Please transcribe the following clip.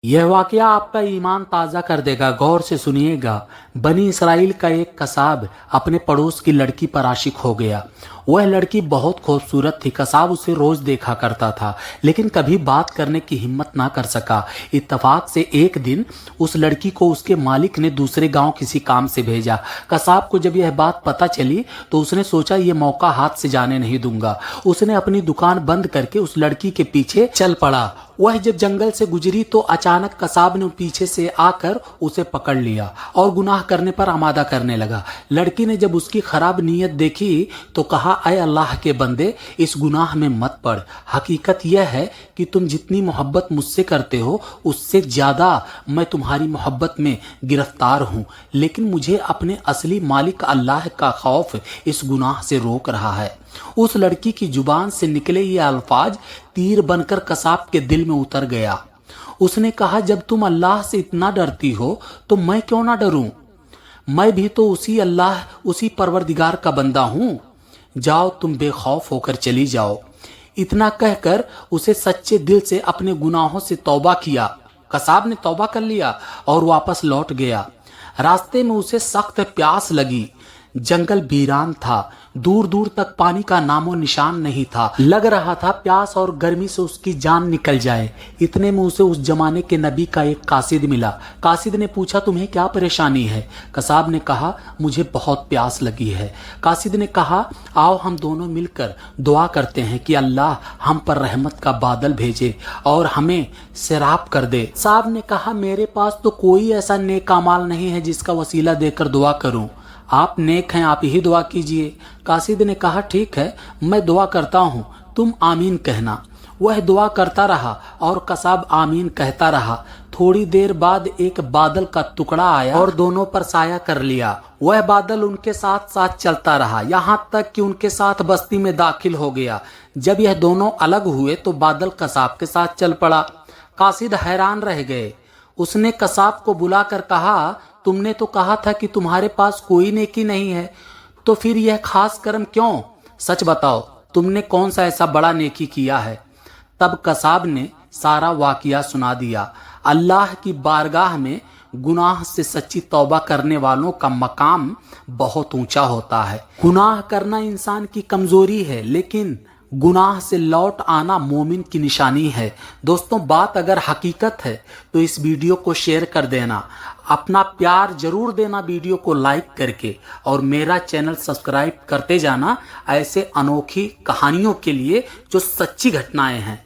यह वाकया आपका ईमान ताज़ा कर देगा। गौर से सुनिएगा। बनी इसराइल का एक कसाब अपने पड़ोस की लड़की पर आशिक हो गया। वह लड़की बहुत खूबसूरत थी। कसाब उसे रोज देखा करता था, लेकिन कभी बात करने की हिम्मत ना कर सका। इत्तफाक से एक दिन उस लड़की को उसके मालिक ने दूसरे गांव किसी काम से भेजा। कसाब को जब यह बात पता चली तो उसने सोचा ये मौका हाथ से जाने नहीं दूंगा। उसने अपनी दुकान बंद करके उस लड़की के पीछे चल पड़ा। वह जब जंगल से गुजरी तो अचानक कसाब ने पीछे से आकर उसे पकड़ लिया और गुनाह करने पर आमादा करने लगा। लड़की ने जब उसकी खराब नीयत देखी तो कहा, ऐ अल्लाह के बंदे, इस गुनाह में मत पड़। हकीकत यह है कि तुम जितनी मोहब्बत मुझसे करते हो उससे ज्यादा मैं तुम्हारी मोहब्बत में गिरफ्तार हूँ, लेकिन मुझे अपने असली मालिक अल्लाह का खौफ इस गुनाह से रोक रहा है। उस लड़की की जुबान से निकले ये अल्फाज तीर बनकर कसाब के दिल में उतर गया। उसने कहा, जब तुम अल्लाह से इतना डरती हो तो मैं क्यों ना डरूं? मैं भी तो उसी अल्लाह, उसी परवरदिगार का बंदा हूं। जाओ, तुम बेखौफ होकर चली जाओ। इतना कहकर उसे सच्चे दिल से अपने गुनाहों से तौबा किया। कसाब ने तौबा कर लिया और वापस लौट गया। रास्ते में उसे सख्त प्यास लगी। जंगल वीरान था, दूर दूर तक पानी का नामो निशान नहीं था। लग रहा था प्यास और गर्मी से उसकी जान निकल जाए। इतने में उसे उस जमाने के नबी का एक कासिद मिला। कासिद ने पूछा, तुम्हें क्या परेशानी है? कसाब ने कहा, मुझे बहुत प्यास लगी है। कासिद ने कहा, आओ हम दोनों मिलकर दुआ करते हैं कि अल्लाह हम पर रहमत का बादल भेजे और हमें सैराब कर दे। साहब ने कहा, मेरे पास तो कोई ऐसा नेक अमाल नहीं है जिसका वसीला देकर दुआ करूं। आप नेक हैं, आप ही दुआ कीजिए। कासिद ने कहा, ठीक है, मैं दुआ करता हूँ, तुम आमीन कहना। वह दुआ करता रहा और कसाब आमीन कहता रहा। थोड़ी देर बाद एक बादल का टुकड़ा आया और दोनों पर साया कर लिया। वह बादल उनके साथ साथ चलता रहा, यहाँ तक कि उनके साथ बस्ती में दाखिल हो गया। जब यह दोनों अलग हुए तो बादल कसाब के साथ चल पड़ा। कासिद हैरान रह गए। उसने कसाब को बुलाकर कहा, तुमने तो कहा था कि तुम्हारे पास कोई नेकी नहीं है, तो फिर यह खास कर्म क्यों? सच बताओ, तुमने कौन सा ऐसा बड़ा नेकी किया है? तब कसाब ने सारा वाकिया सुना दिया। अल्लाह की बारगाह में गुनाह से सच्ची तौबा करने वालों का मकाम बहुत ऊंचा होता है। गुनाह करना इंसान की कमजोरी है, लेकिन गुनाह से लौट आना मोमिन की निशानी है। दोस्तों, बात अगर हकीकत है तो इस वीडियो को शेयर कर देना, अपना प्यार जरूर देना वीडियो को लाइक करके, और मेरा चैनल सब्सक्राइब करते जाना ऐसे अनोखी कहानियों के लिए जो सच्ची घटनाएं हैं।